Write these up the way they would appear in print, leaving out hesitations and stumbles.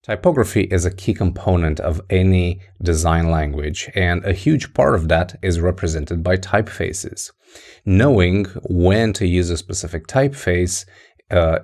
Typography is a key component of any design language, and a huge part of that is represented by typefaces. Knowing when to use a specific typeface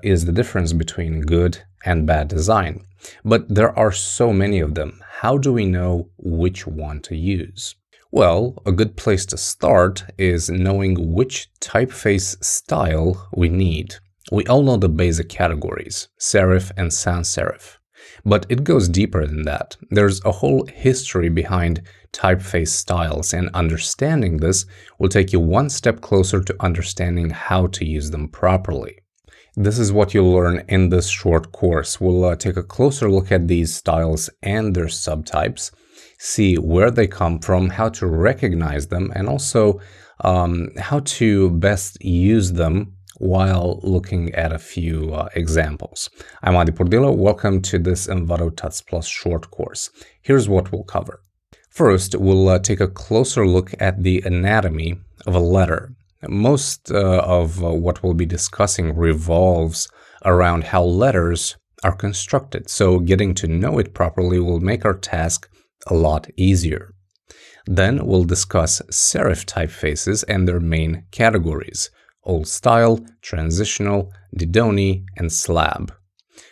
is the difference between good and bad design. But there are so many of them. How do we know which one to use? Well, a good place to start is knowing which typeface style we need. We all know the basic categories, serif and sans-serif. But it goes deeper than that. There's a whole history behind typeface styles, and understanding this will take you one step closer to understanding how to use them properly. This is what you'll learn in this short course. We'll take a closer look at these styles and their subtypes, see where they come from, how to recognize them, and also how to best use them while looking at a few examples. I'm Adi Purdilo. Welcome to this Envato Tuts Plus short course. Here's what we'll cover. First, we'll take a closer look at the anatomy of a letter. Most of what we'll be discussing revolves around how letters are constructed, so getting to know it properly will make our task a lot easier. Then we'll discuss serif typefaces and their main categories: old style, transitional, Didone, and slab.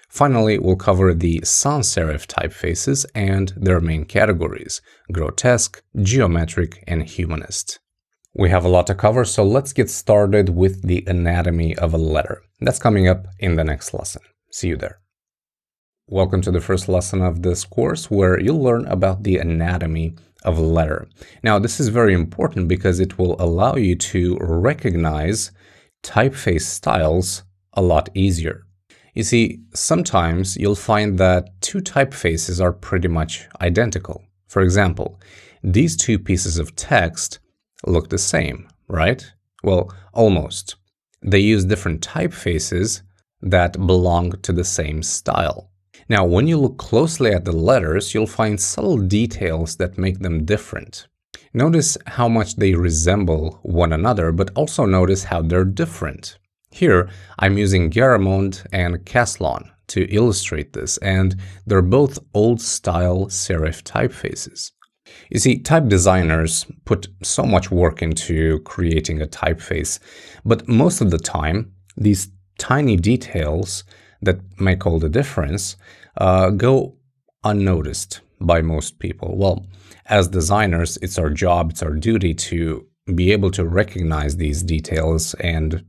Finally, we'll cover the sans-serif typefaces and their main categories: grotesque, geometric, and humanist. We have a lot to cover, so let's get started with the anatomy of a letter. That's coming up in the next lesson. See you there. Welcome to the first lesson of this course, where you'll learn about the anatomy of a letter. Now, this is very important because it will allow you to recognize typeface styles a lot easier. You see, sometimes you'll find that two typefaces are pretty much identical. For example, these two pieces of text look the same, right? Well, almost. They use different typefaces that belong to the same style. Now, when you look closely at the letters, you'll find subtle details that make them different. Notice how much they resemble one another, but also notice how they're different. Here, I'm using Garamond and Caslon to illustrate this, and they're both old-style serif typefaces. You see, type designers put so much work into creating a typeface, but most of the time, these tiny details that make all the difference go unnoticed by most people. Well, as designers, it's our job, it's our duty to be able to recognize these details and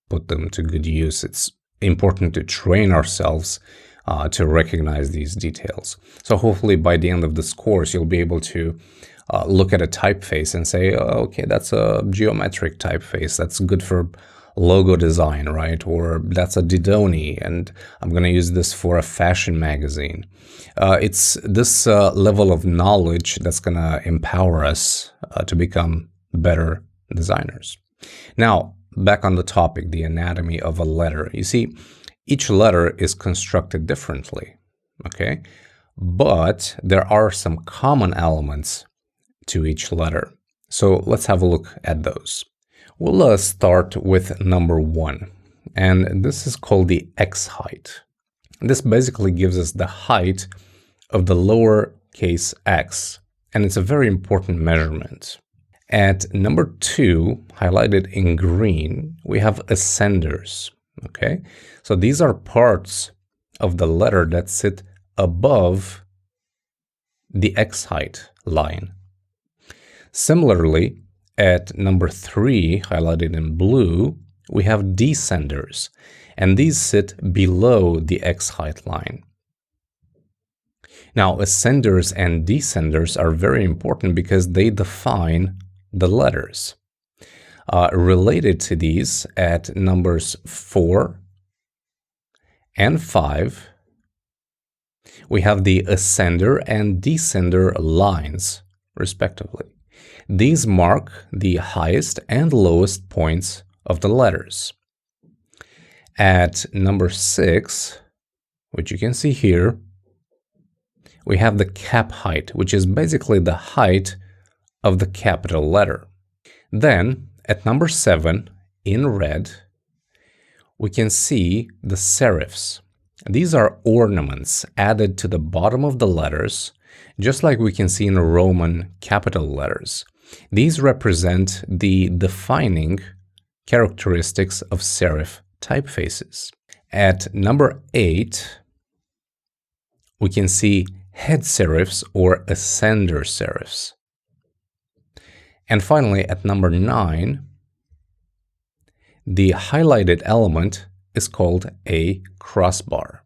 put them to good use. It's important to train ourselves to recognize these details. So hopefully by the end of this course, you'll be able to look at a typeface and say, oh, okay, that's a geometric typeface. That's good for logo design, right? Or that's a Didone, and I'm going to use this for a fashion magazine. It's this level of knowledge that's going to empower us to become better designers. Now, back on the topic, the anatomy of a letter. You see, each letter is constructed differently, okay? But there are some common elements to each letter. So let's have a look at those. We'll start with number 1, and this is called the X height. This basically gives us the height of the lowercase x, and it's a very important measurement. At number 2, highlighted in green, we have ascenders, okay? So these are parts of the letter that sit above the X height line. Similarly, at number 3, highlighted in blue, we have descenders, and these sit below the X height line. Now, ascenders and descenders are very important because they define the letters. Related to these, at numbers 4 and 5, we have the ascender and descender lines, respectively. These mark the highest and lowest points of the letters. At number 6, which you can see here, we have the cap height, which is basically the height of the capital letter. Then, at number 7, in red, we can see the serifs. These are ornaments added to the bottom of the letters, just like we can see in Roman capital letters. These represent the defining characteristics of serif typefaces. At number 8, we can see head serifs or ascender serifs. And finally, at number 9, the highlighted element is called a crossbar.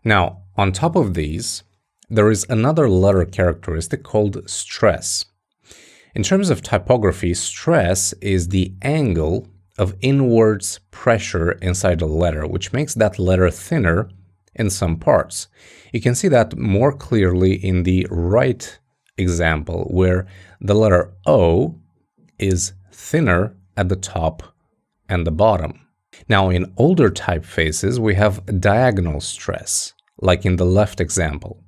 Now, on top of these, there is another letter characteristic called stress. In terms of typography, stress is the angle of inwards pressure inside a letter, which makes that letter thinner in some parts. You can see that more clearly in the right example, where the letter O is thinner at the top and the bottom. Now, in older typefaces, we have diagonal stress, like in the left example.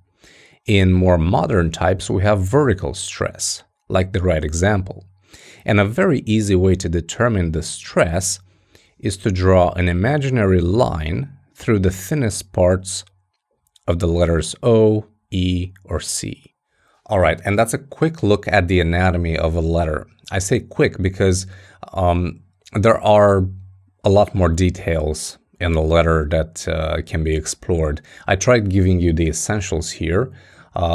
In more modern types, we have vertical stress, like the right example. And a very easy way to determine the stress is to draw an imaginary line through the thinnest parts of the letters O, E, or C. All right, and that's a quick look at the anatomy of a letter. I say quick because there are a lot more details in the letter that can be explored. I tried giving you the essentials here,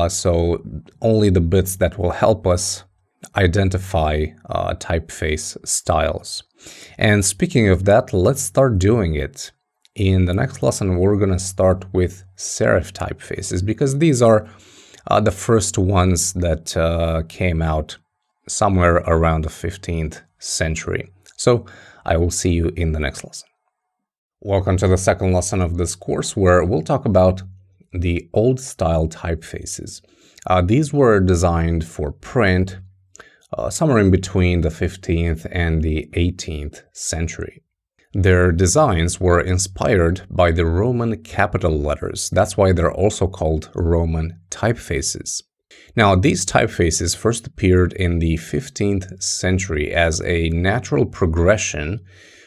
so only the bits that will help us identify typeface styles. And speaking of that, let's start doing it. In the next lesson, we're going to start with serif typefaces, because these are the first ones that came out somewhere around the 15th century. So I will see you in the next lesson. Welcome to the second lesson of this course, where we'll talk about the old style typefaces. These were designed for print somewhere in between the 15th and the 18th century. Their designs were inspired by the Roman capital letters. That's why they're also called Roman typefaces. Now, these typefaces first appeared in the 15th century as a natural progression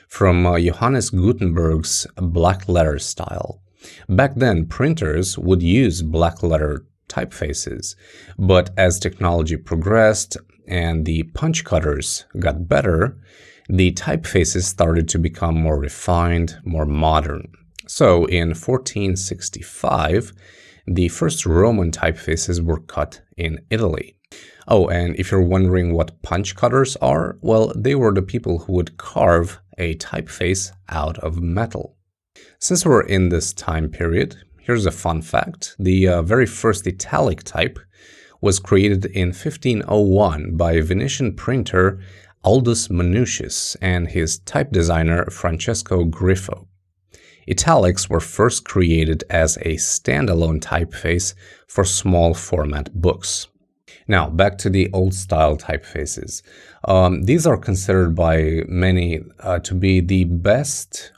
from Johannes Gutenberg's black letter style. Back then, printers would use black letter typefaces, but as technology progressed and the punch cutters got better, the typefaces started to become more refined, more modern. So in 1465, the first Roman typefaces were cut in Italy. Oh, and if you're wondering what punch cutters are, well, they were the people who would carve a typeface out of metal. Since we're in this time period, here's a fun fact. The very first italic type was created in 1501 by Venetian printer Aldus Manutius and his type designer Francesco Griffo. Italics were first created as a standalone typeface for small format books. Now, back to the old style typefaces. These are considered by many to be the best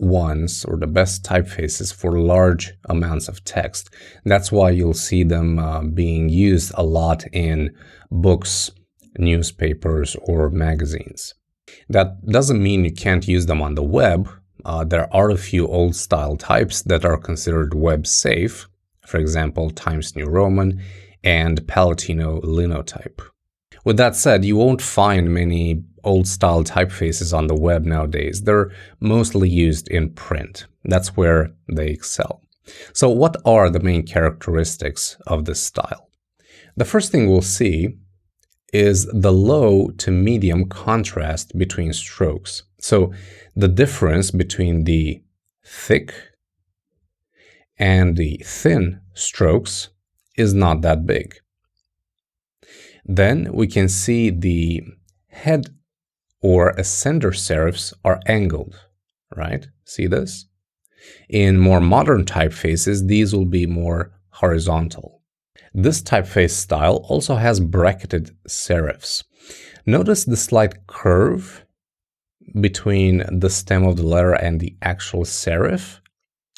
ones, or the best typefaces for large amounts of text. That's why you'll see them being used a lot in books, newspapers, or magazines. That doesn't mean you can't use them on the web. There are a few old style types that are considered web safe, for example, Times New Roman and Palatino Linotype. With that said, you won't find many old style typefaces on the web nowadays. They're mostly used in print. That's where they excel. So what are the main characteristics of this style? The first thing we'll see is the low to medium contrast between strokes. So the difference between the thick and the thin strokes is not that big. Then we can see the head or ascender serifs are angled, right? See this? In more modern typefaces, these will be more horizontal. This typeface style also has bracketed serifs. Notice the slight curve between the stem of the letter and the actual serif.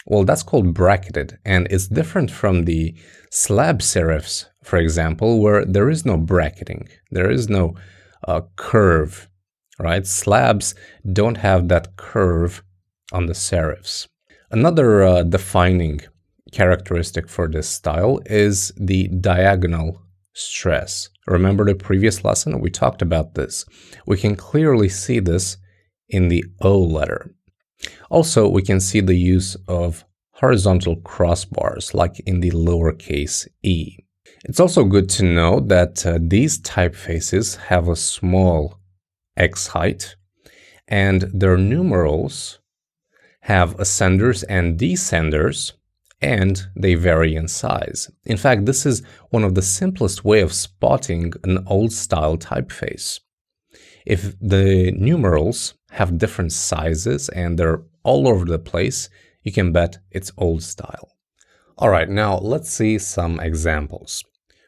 Well, that's called bracketed, and it's different from the slab serifs, for example, where there is no bracketing. There is no curve, right? Slabs don't have that curve on the serifs. Another defining characteristic for this style is the diagonal stress. Remember the previous lesson? We talked about this. We can clearly see this in the O letter. Also, we can see the use of horizontal crossbars like in the lowercase e. It's also good to know that these typefaces have a small X height, and their numerals have ascenders and descenders, and they vary in size. In fact, this is one of the simplest way of spotting an old-style typeface. If the numerals have different sizes and they're all over the place, you can bet it's old style. Alright, now let's see some examples.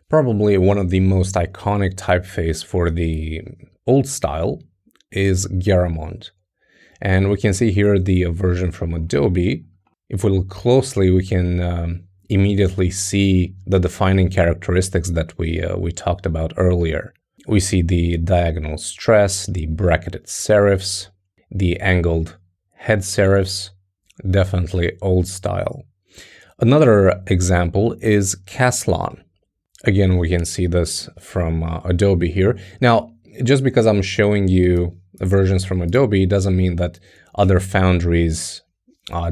Probably one of the most iconic typeface for the old style is Garamond. And we can see here the version from Adobe. If we look closely, we can immediately see the defining characteristics that we talked about earlier. We see the diagonal stress, the bracketed serifs, the angled head serifs, definitely old style. Another example is Caslon. Again, we can see this from Adobe here. Now, just because I'm showing you versions from Adobe doesn't mean that other foundries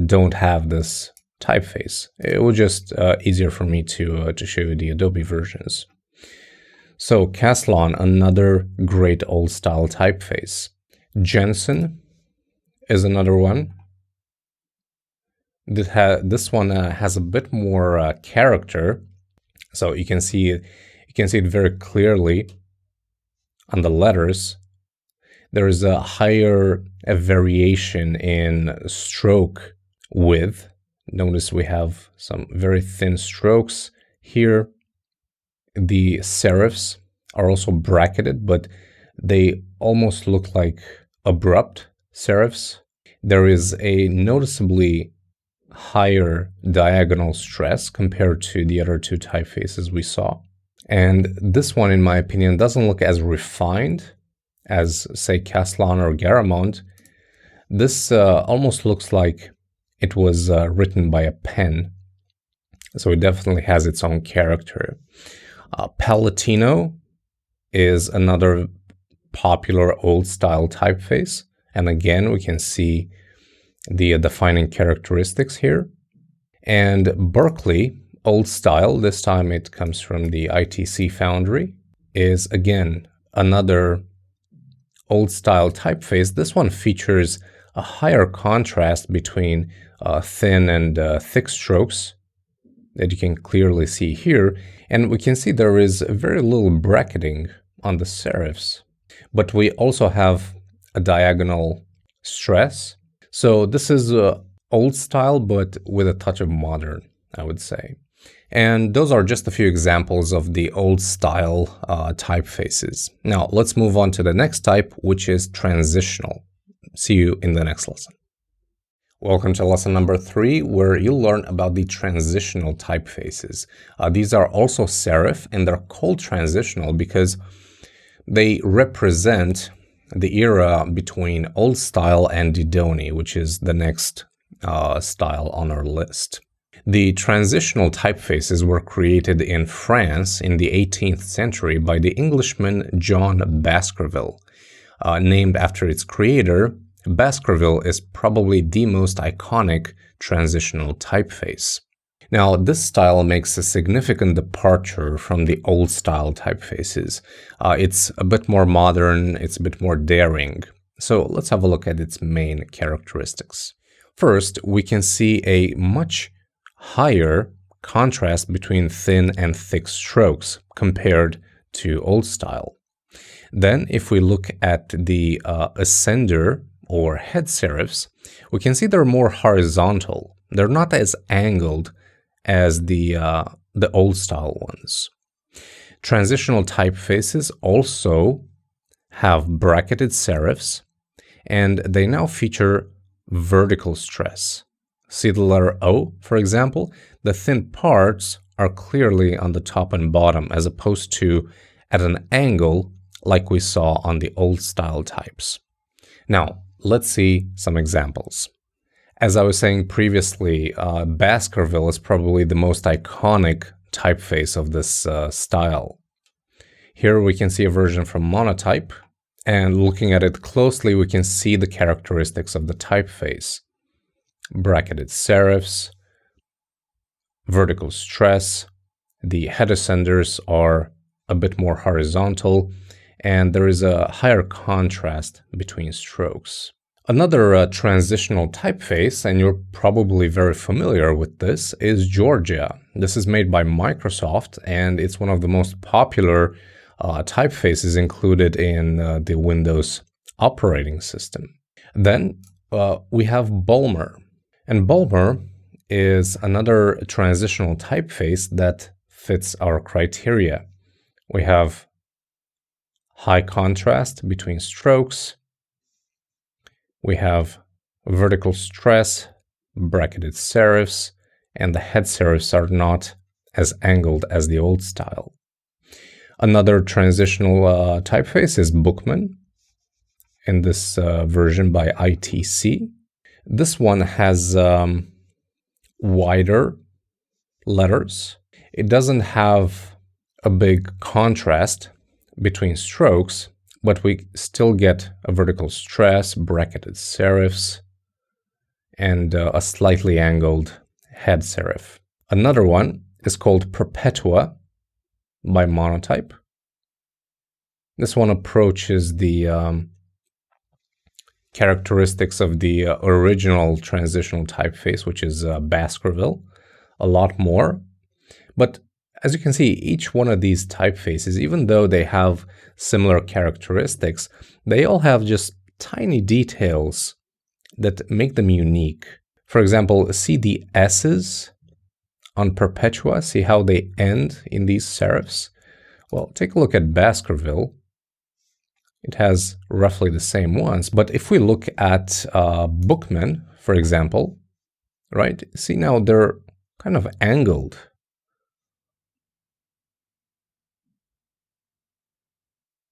don't have this typeface. It was just easier for me to show you the Adobe versions. So Caslon, another great old style typeface. Jensen is another one. This one has a bit more character, so you can see it very clearly on the letters. There is a higher variation in stroke width. Notice we have some very thin strokes here. The serifs are also bracketed, but they almost look like abrupt serifs. There is a noticeably higher diagonal stress compared to the other two typefaces we saw. And this one, in my opinion, doesn't look as refined as, say, Caslon or Garamond. This almost looks like it was written by a pen. So it definitely has its own character. Palatino is another popular old-style typeface. And again, we can see the defining characteristics here. And Berkeley, old style, this time it comes from the ITC foundry, is again another old style typeface. This one features a higher contrast between thin and thick strokes that you can clearly see here. And we can see there is very little bracketing on the serifs, but we also have a diagonal stress. So this is old style, but with a touch of modern, I would say. And those are just a few examples of the old style typefaces. Now let's move on to the next type, which is transitional. See you in the next lesson. Welcome to lesson number 3, where you'll learn about the transitional typefaces. These are also serif, and they're called transitional because they represent the era between old style and Didone, which is the next style on our list. The transitional typefaces were created in France in the 18th century by the Englishman John Baskerville. Named after its creator, Baskerville is probably the most iconic transitional typeface. Now, this style makes a significant departure from the old style typefaces. It's a bit more modern, it's a bit more daring. So let's have a look at its main characteristics. First, we can see a much higher contrast between thin and thick strokes compared to old style. Then, if we look at the ascender or head serifs, we can see they're more horizontal. They're not as angled as the old style ones. Transitional typefaces also have bracketed serifs, and they now feature vertical stress. See the letter O, for example? The thin parts are clearly on the top and bottom, as opposed to at an angle like we saw on the old style types. Now, let's see some examples. As I was saying previously, Baskerville is probably the most iconic typeface of this style. Here we can see a version from Monotype, and looking at it closely, we can see the characteristics of the typeface. Bracketed serifs, vertical stress, the header centers are a bit more horizontal, and there is a higher contrast between strokes. Another transitional typeface, and you're probably very familiar with this, is Georgia. This is made by Microsoft, and it's one of the most popular typefaces included in the Windows operating system. Then we have Bulmer. And Bulmer is another transitional typeface that fits our criteria. We have high contrast between strokes. We have vertical stress, bracketed serifs, and the head serifs are not as angled as the old style. Another transitional typeface is Bookman, in this version by ITC. This one has wider letters. It doesn't have a big contrast between strokes, but we still get a vertical stress, bracketed serifs, and a slightly angled head serif. Another one is called Perpetua by Monotype. This one approaches the characteristics of the original transitional typeface, which is Baskerville, a lot more. But as you can see, each one of these typefaces, even though they have similar characteristics, they all have just tiny details that make them unique. For example, see the S's on Perpetua, see how they end in these serifs? Well, take a look at Baskerville. It has roughly the same ones, but if we look at Bookman, for example, right, see now they're kind of angled.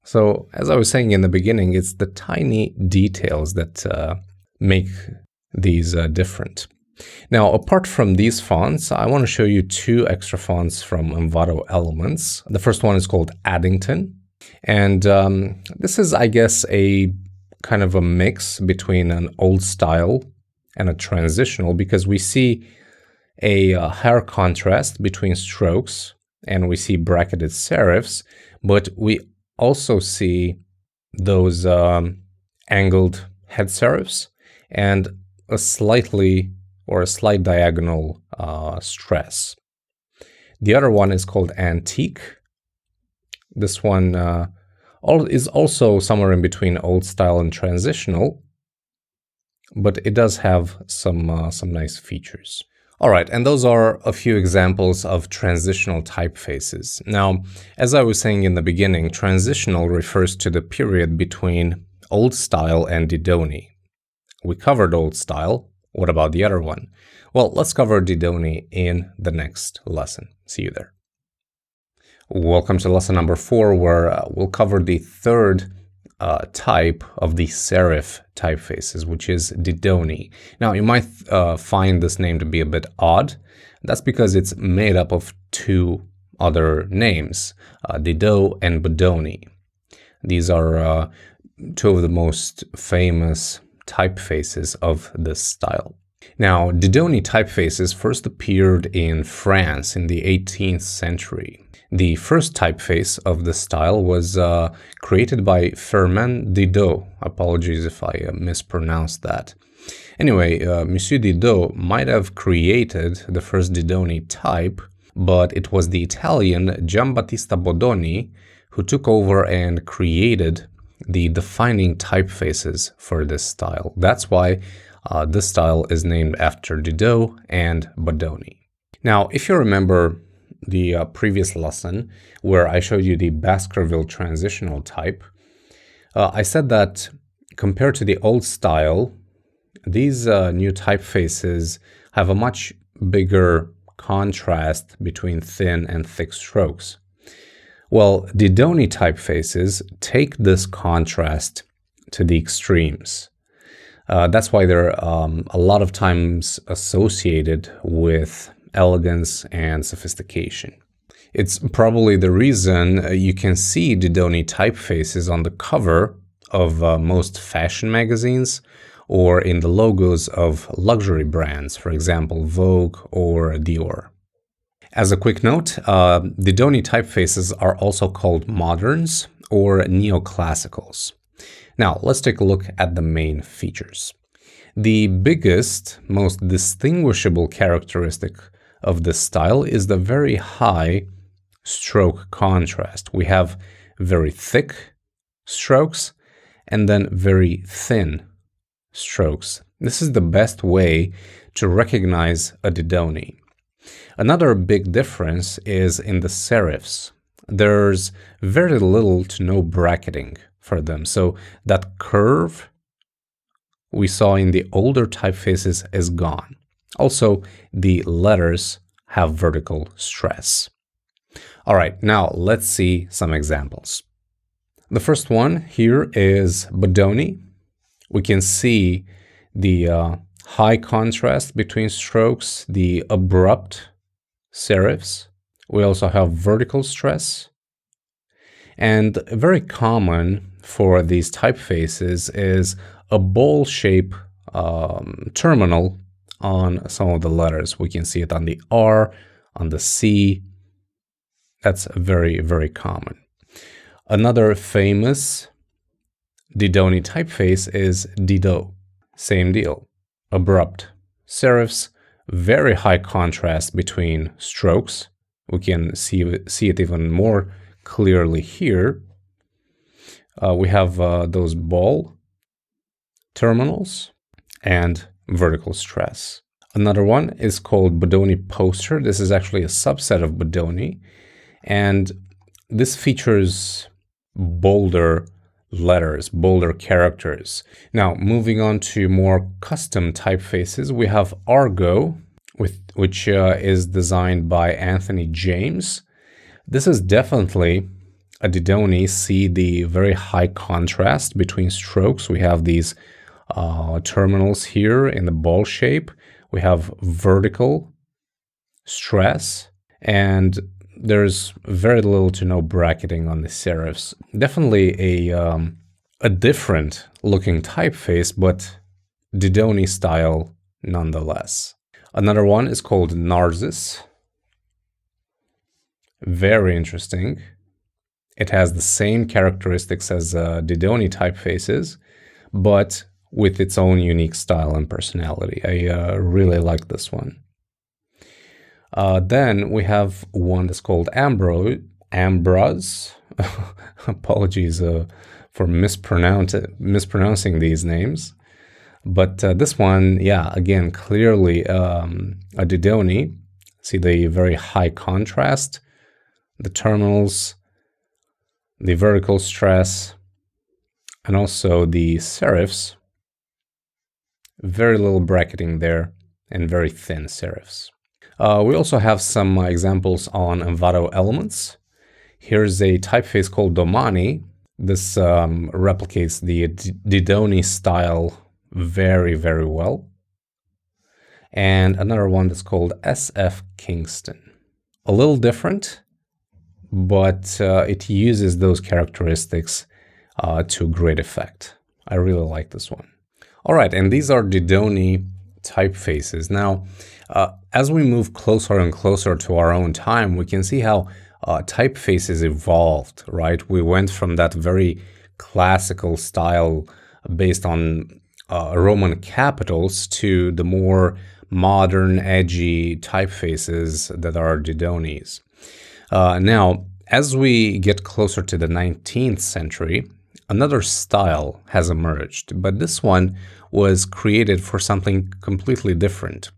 So, as I was saying in the beginning, it's the tiny details that make these different. Now, apart from these fonts, I want to show you two extra fonts from Envato Elements. The first one is called Addington, and this is, I guess, a kind of a mix between an old style and a transitional, because we see a higher contrast between strokes, and we see bracketed serifs, but we also see those angled head serifs and a slight diagonal stress. The other one is called Antique. This one is also somewhere in between old style and transitional, but it does have some nice features. All right, and those are a few examples of transitional typefaces. Now, as I was saying in the beginning, transitional refers to the period between old style and Didone. We covered old style. What about the other one? Well, let's cover Didone in the next lesson. See you there. Welcome to lesson number 4, where we'll cover the third type of the serif typefaces, which is Didone. Now, you might find this name to be a bit odd. That's because it's made up of two other names, Didot and Bodoni. These are two of the most famous typefaces of this style. Now, Didone typefaces first appeared in France in the 18th century. The first typeface of this style was created by Firmin Didot. Apologies if I mispronounced that. Anyway, Monsieur Didot might have created the first Didone type, but it was the Italian Giambattista Bodoni who took over and created the defining typefaces for this style. That's why this style is named after Didot and Bodoni. Now, if you remember the previous lesson where I showed you the Baskerville transitional type, I said that compared to the old style, these new typefaces have a much bigger contrast between thin and thick strokes. Well, Didone typefaces take this contrast to the extremes. That's why they're a lot of times associated with elegance and sophistication. It's probably the reason you can see Didone typefaces on the cover of most fashion magazines or in the logos of luxury brands, for example, Vogue or Dior. As a quick note, Didone typefaces are also called moderns or neoclassicals. Now, let's take a look at the main features. The biggest, most distinguishable characteristic of this style is the very high stroke contrast. We have very thick strokes and then very thin strokes. This is the best way to recognize a Didone. Another big difference is in the serifs. There's very little to no bracketing for them, so that curve we saw in the older typefaces is gone. Also, the letters have vertical stress. All right, now let's see some examples. The first one here is Bodoni. We can see the high contrast between strokes, the abrupt serifs. We also have vertical stress. And very common for these typefaces is a bowl shape terminal on some of the letters. We can see it on the R, on the C. That's very, very common. Another famous Didone typeface is Didone. Same deal. Abrupt serifs, very high contrast between strokes. We can see it even more clearly here. We have those ball terminals and vertical stress. Another one is called Bodoni Poster. This is actually a subset of Bodoni, and this features bolder letters, bolder characters. Now, moving on to more custom typefaces, we have Argo, which is designed by Anthony James. This is definitely a Didone. See the very high contrast between strokes. We have these terminals here in the ball shape. We have vertical stress, and there's very little to no bracketing on the serifs. Definitely a different looking typeface, but Didone style nonetheless. Another one is called Narcissus. Very interesting. It has the same characteristics as Didone typefaces, but with its own unique style and personality. I really like this one. Then we have one that's called Ambroise. Apologies for mispronouncing these names. But this one, yeah, again, clearly a Didone. See the very high contrast, the terminals, the vertical stress, and also the serifs. Very little bracketing there and very thin serifs. We also have some examples on Envato Elements. Here's a typeface called Domani. This replicates the Didone style very, very well. And another one that's called SF Kingston. A little different, but it uses those characteristics to great effect. I really like this one. All right, and these are Didone typefaces. Now, as we move closer and closer to our own time, we can see how typefaces evolved, right? We went from that very classical style based on Roman capitals to the more modern, edgy typefaces that are Didones. Now, as we get closer to the 19th century, another style has emerged, but this one was created for something completely different.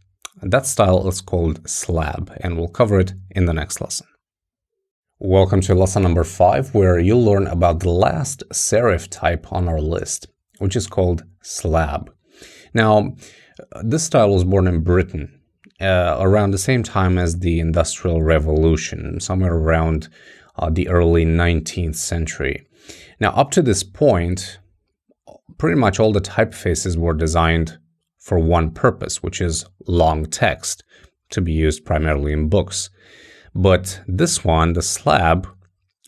That style is called slab, and we'll cover it in the next lesson. Welcome to lesson number 5, where you'll learn about the last serif type on our list, which is called slab. Now, this style was born in Britain around the same time as the Industrial Revolution, somewhere around the early 19th century. Now, up to this point, pretty much all the typefaces were designed for one purpose, which is long text, to be used primarily in books. But this one, the Slab,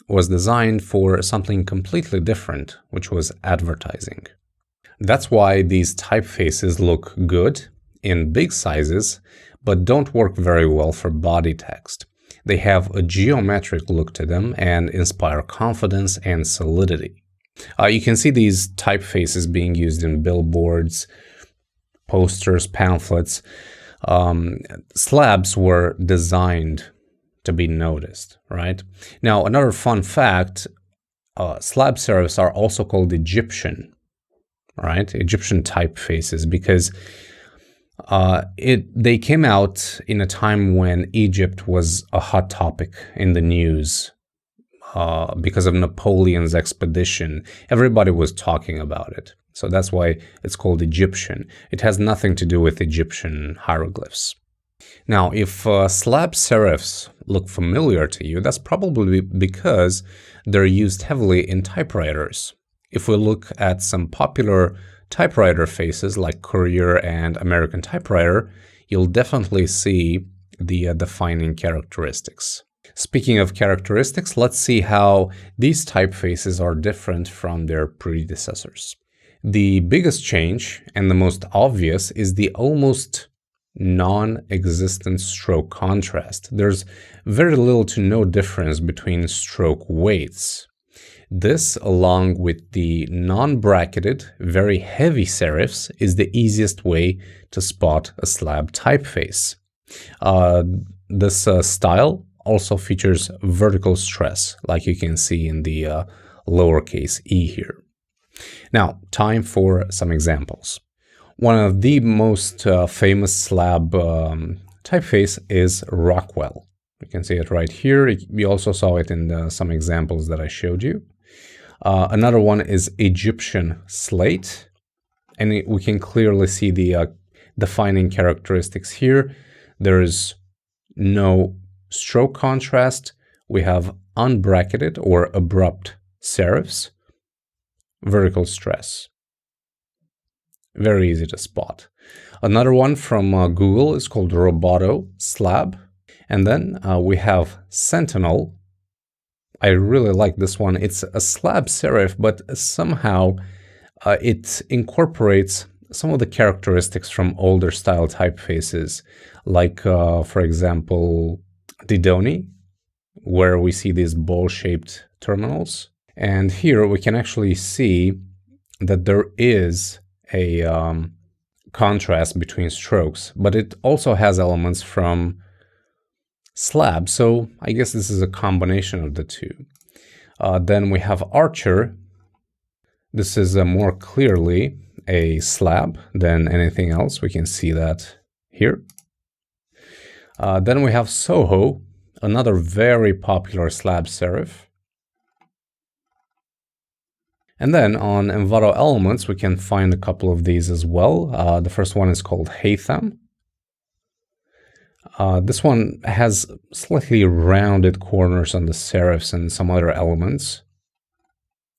was designed for something completely different, which was advertising. That's why these typefaces look good in big sizes, but don't work very well for body text. They have a geometric look to them and inspire confidence and solidity. You can see these typefaces being used in billboards, posters, pamphlets. Slabs were designed to be noticed, right? Now, another fun fact, slab serifs are also called Egyptian, right? Egyptian typefaces, because they came out in a time when Egypt was a hot topic in the news because of Napoleon's expedition. Everybody was talking about it. So that's why it's called Egyptian. It has nothing to do with Egyptian hieroglyphs. Now, if slab serifs look familiar to you, that's probably because they're used heavily in typewriters. If we look at some popular typewriter faces like Courier and American Typewriter, you'll definitely see the defining characteristics. Speaking of characteristics, let's see how these typefaces are different from their predecessors. The biggest change, and the most obvious, is the almost non-existent stroke contrast. There's very little to no difference between stroke weights. This, along with the non-bracketed, very heavy serifs, is the easiest way to spot a slab typeface. This style also features vertical stress, like you can see in the lowercase e here. Now, time for some examples. One of the most famous slab typeface is Rockwell. You can see it right here. We also saw it in some examples that I showed you. Another one is Egyptian slate, and we can clearly see the defining characteristics here. There is no stroke contrast. We have unbracketed or abrupt serifs, vertical stress. Very easy to spot. Another one from Google is called Roboto Slab. And then we have Sentinel. I really like this one. It's a slab serif, but somehow it incorporates some of the characteristics from older style typefaces, like, for example, Didone, where we see these ball-shaped terminals. And here we can actually see that there is a contrast between strokes, but it also has elements from slab, so I guess this is a combination of the two. Then we have Archer. This is more clearly a slab than anything else. We can see that here. Then we have Soho, another very popular slab serif. And then on Envato Elements, we can find a couple of these as well. The first one is called Haytham. This one has slightly rounded corners on the serifs and some other elements.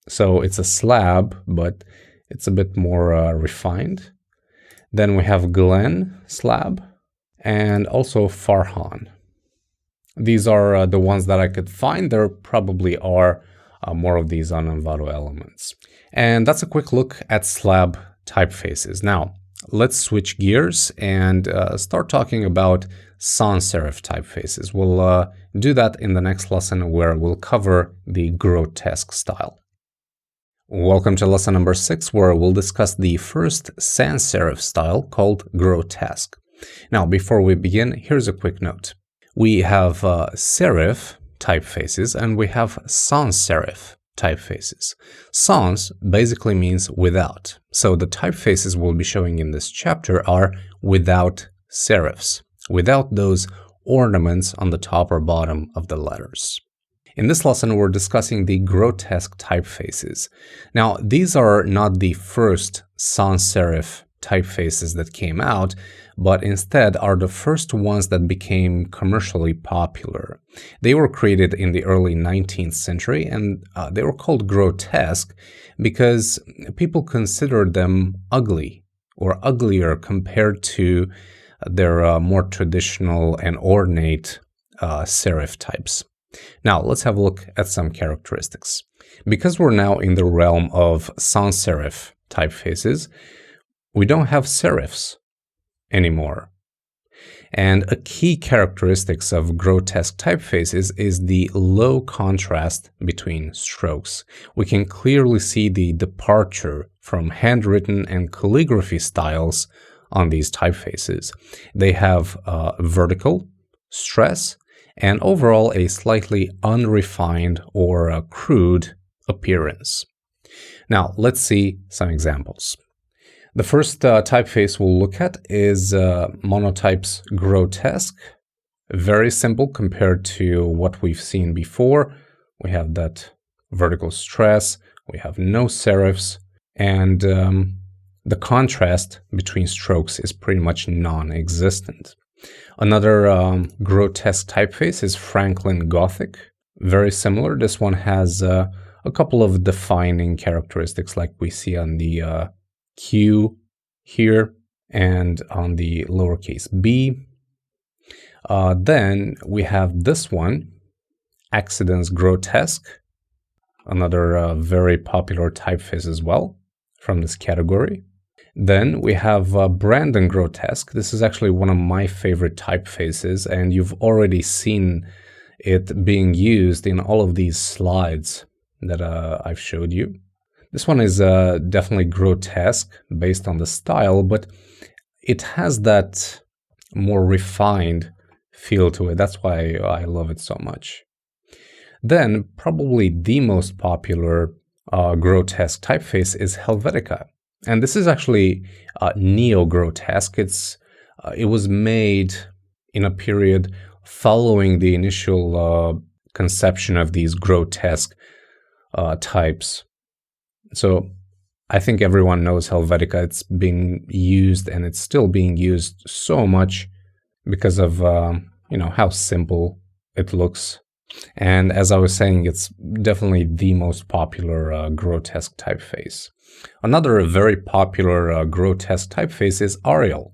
So it's a slab, but it's a bit more refined. Then we have Glen Slab and also Farhan. These are the ones that I could find. There probably are more of these on Envato Elements. And that's a quick look at slab typefaces. Now, let's switch gears and start talking about sans-serif typefaces. We'll do that in the next lesson, where we'll cover the Grotesque style. Welcome to lesson number 6, where we'll discuss the first sans-serif style called Grotesque. Now, before we begin, here's a quick note. We have serif typefaces and we have sans-serif typefaces. Sans basically means without. So the typefaces we'll be showing in this chapter are without serifs, without those ornaments on the top or bottom of the letters. In this lesson, we're discussing the Grotesque typefaces. Now, these are not the first sans-serif typefaces that came out, but instead are the first ones that became commercially popular. They were created in the early 19th century, and they were called grotesque because people considered them ugly or uglier compared to their more traditional and ornate serif types. Now, let's have a look at some characteristics. Because we're now in the realm of sans-serif typefaces, we don't have serifs anymore. And a key characteristic of grotesque typefaces is the low contrast between strokes. We can clearly see the departure from handwritten and calligraphy styles on these typefaces. They have vertical, stress, and overall a slightly unrefined or crude appearance. Now, let's see some examples. The first typeface we'll look at is Monotype's Grotesque. Very simple compared to what we've seen before. We have that vertical stress, we have no serifs, and the contrast between strokes is pretty much non-existent. Another grotesque typeface is Franklin Gothic. Very similar. This one has a couple of defining characteristics like we see on the Q here and on the lowercase b. Then we have this one, Accidents Grotesque, another very popular typeface as well from this category. Then we have Brandon Grotesque. This is actually one of my favorite typefaces, and you've already seen it being used in all of these slides that I've showed you. This one is definitely grotesque based on the style, but it has that more refined feel to it. That's why I love it so much. Then probably the most popular grotesque typeface is Helvetica. And this is actually neo-grotesque. It was made in a period following the initial conception of these grotesque types. So I think everyone knows Helvetica. It's being used, and it's still being used so much because of how simple it looks. And as I was saying, it's definitely the most popular grotesque typeface. Another very popular grotesque typeface is Arial.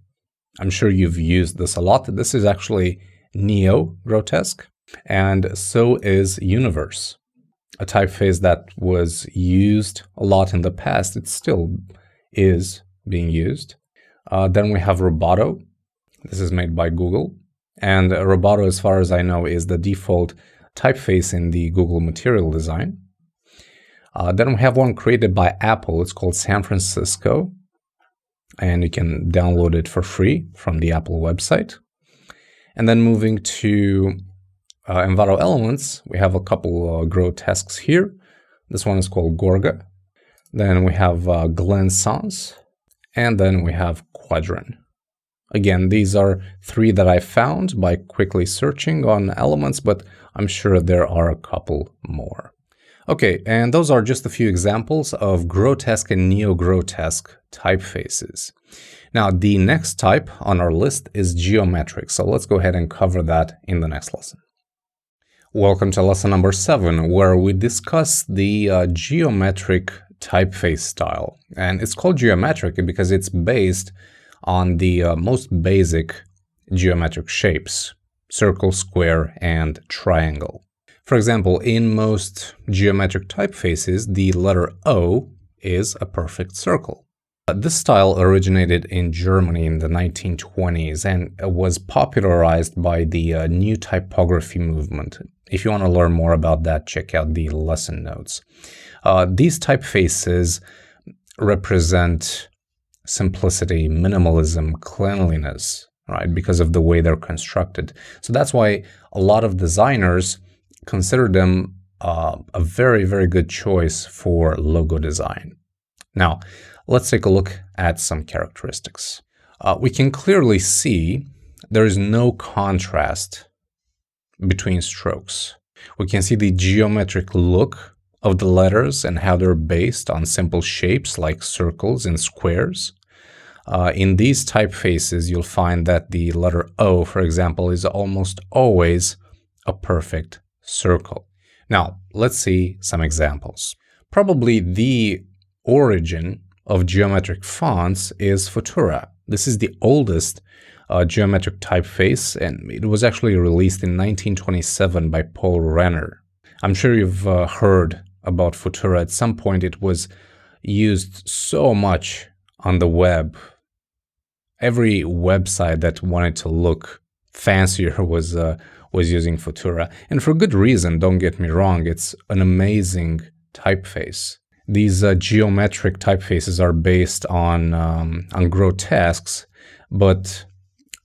I'm sure you've used this a lot. This is actually neo-grotesque, and so is Universe, a typeface that was used a lot in the past. It still is being used. Then we have Roboto. This is made by Google, and Roboto, as far as I know, is the default typeface in the Google Material Design. Then we have one created by Apple. It's called San Francisco, and you can download it for free from the Apple website. And then moving to Envato Elements, we have a couple grotesques here. This one is called Gorga. Then we have Glen Sans, and then we have Quadron. Again, these are three that I found by quickly searching on Elements, but I'm sure there are a couple more. Okay, and those are just a few examples of grotesque and neo-grotesque typefaces. Now, the next type on our list is geometric, so let's go ahead and cover that in the next lesson. Welcome to lesson number 7, where we discuss the geometric typeface style. And it's called geometric because it's based on the most basic geometric shapes: circle, square, and triangle. For example, in most geometric typefaces, the letter O is a perfect circle. This style originated in Germany in the 1920s and was popularized by the new typography movement. If you want to learn more about that, check out the lesson notes. These typefaces represent simplicity, minimalism, cleanliness, right? Because of the way they're constructed. So that's why a lot of designers consider them a very, very good choice for logo design. Now, let's take a look at some characteristics. We can clearly see there is no contrast between strokes. We can see the geometric look of the letters and how they're based on simple shapes like circles and squares. In these typefaces, you'll find that the letter O, for example, is almost always a perfect circle. Now, let's see some examples. Probably the origin of geometric fonts is Futura. This is the oldest geometric typeface, and it was actually released in 1927 by Paul Renner. I'm sure you've heard about Futura. At some point, it was used so much on the web. Every website that wanted to look fancier was using Futura, and for good reason. Don't get me wrong; it's an amazing typeface. These geometric typefaces are based on Grotesques, but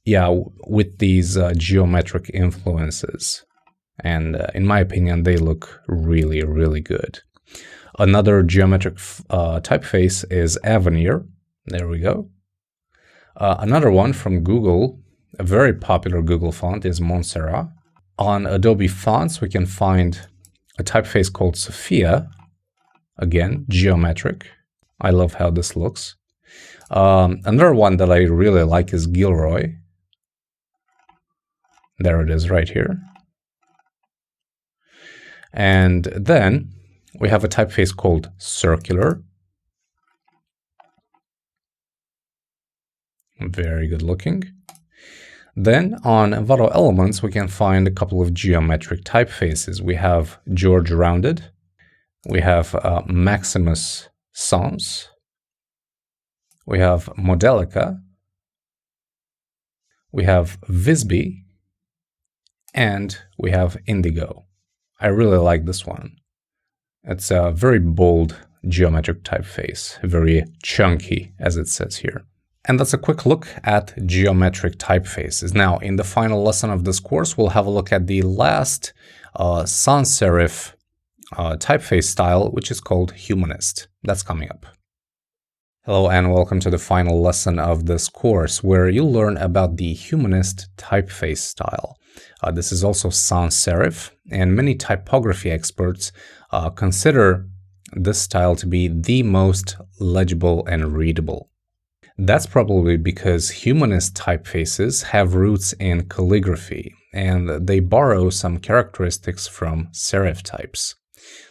yeah, with these geometric influences. And in my opinion, they look really, really good. Another geometric typeface is Avenir. There we go. Another one from Google, a very popular Google font, is Montserrat. On Adobe Fonts, we can find a typeface called Sophia. Again, geometric. I love how this looks. Another one that I really like is Gilroy. There it is right here. And then we have a typeface called Circular. Very good looking. Then on Envato Elements, we can find a couple of geometric typefaces. We have George Rounded. We have Maximus Sans. We have Modelica. We have Visby. And we have Indigo. I really like this one. It's a very bold geometric typeface, very chunky, as it says here. And that's a quick look at geometric typefaces. Now, in the final lesson of this course, we'll have a look at the last sans-serif typeface style, which is called Humanist. That's coming up. Hello and welcome to the final lesson of this course, where you'll learn about the Humanist typeface style. This is also sans-serif, and many typography experts consider this style to be the most legible and readable. That's probably because Humanist typefaces have roots in calligraphy, and they borrow some characteristics from serif types.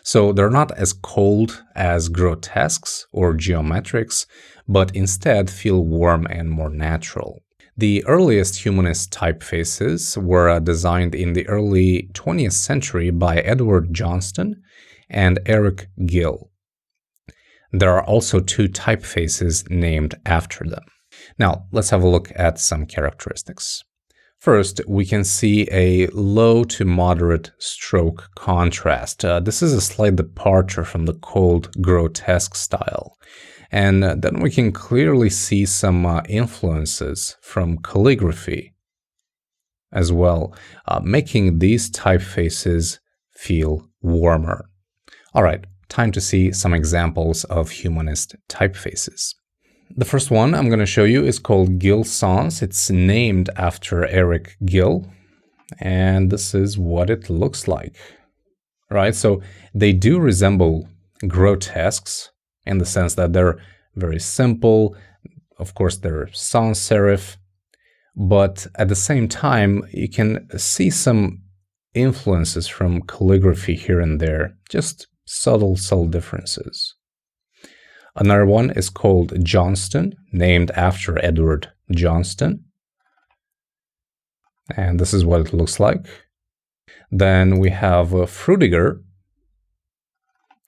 So they're not as cold as Grotesques or Geometrics, but instead feel warm and more natural. The earliest Humanist typefaces were designed in the early 20th century by Edward Johnston and Eric Gill. There are also two typefaces named after them. Now, let's have a look at some characteristics. First, we can see a low to moderate stroke contrast. This is a slight departure from the cold Grotesque style. And then we can clearly see some influences from calligraphy as well, making these typefaces feel warmer. All right, time to see some examples of Humanist typefaces. The first one I'm going to show you is called Gill Sans. It's named after Eric Gill, and this is what it looks like. Right, so they do resemble Grotesques in the sense that they're very simple. Of course, they're sans-serif, but at the same time, you can see some influences from calligraphy here and there, just subtle differences. Another one is called Johnston, named after Edward Johnston. And this is what it looks like. Then we have Frutiger.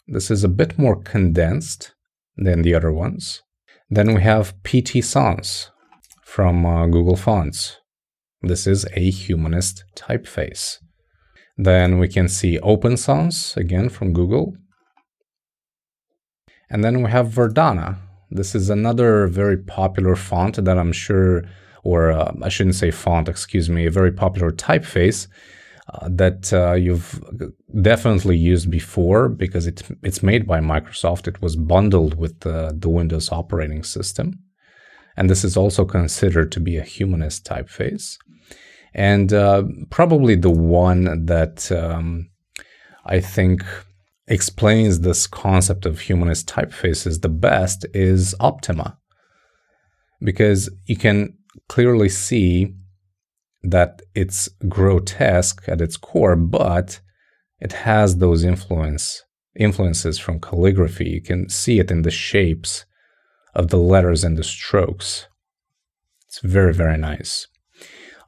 This is a bit more condensed than the other ones. Then we have PT Sans from Google Fonts. This is a Humanist typeface. Then we can see Open Sans, again from Google. And then we have Verdana. This is another very popular font that I'm sure, or I shouldn't say font, excuse me, a very popular typeface that you've definitely used before because it's made by Microsoft. It was bundled with the Windows operating system. And this is also considered to be a Humanist typeface. And probably the one that I think explains this concept of Humanist typefaces the best is Optima. because you can clearly see that it's grotesque at its core, but it has those influences from calligraphy. You can see it in the shapes of the letters and the strokes. It's very, very nice.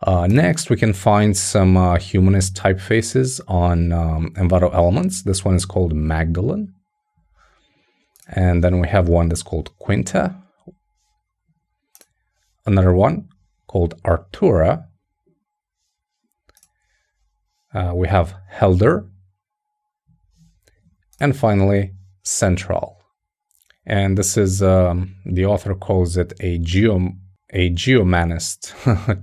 Next, we can find some Humanist Typefaces on Envato Elements. This one is called Magdalene. And then we have one that's called Quinta. Another one called Artura. We have Helder. And finally, Central. And this is, the author calls it a Geomanist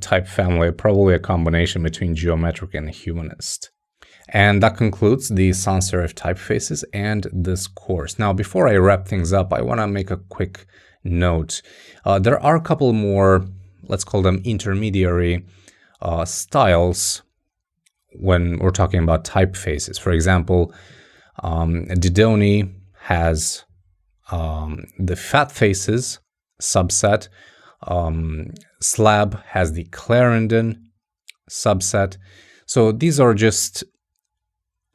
type family, probably a combination between geometric and humanist. And that concludes the Sans-Serif typefaces and this course. Now, before I wrap things up, I want to make a quick note. There are a couple more, let's call them intermediary styles when we're talking about typefaces. For example, Didone has the fat faces subset. Slab has the Clarendon subset. So these are just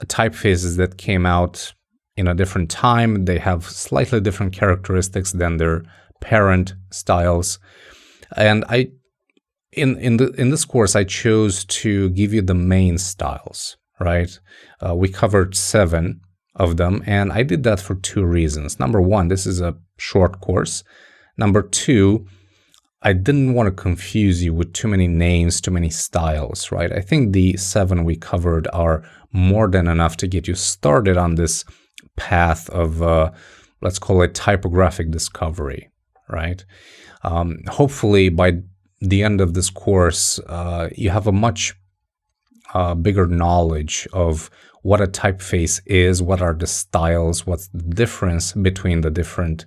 typefaces that came out in a different time. They have slightly different characteristics than their parent styles. And in this course, I chose to give you the main styles, right? We covered 7 of them, and I did that for 2 reasons. Number 1, this is a short course. Number 2, I didn't want to confuse you with too many names, too many styles, right? I think the 7 we covered are more than enough to get you started on this path of, let's call it typographic discovery, right? Hopefully by the end of this course, you have a much bigger knowledge of what a typeface is, what are the styles, what's the difference between the different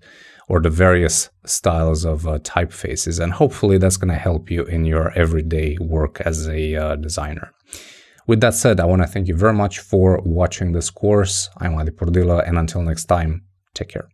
or the various styles of typefaces, and hopefully that's going to help you in your everyday work as a designer. With that said, I want to thank you very much for watching this course. I'm Adi Pordila, and until next time, take care.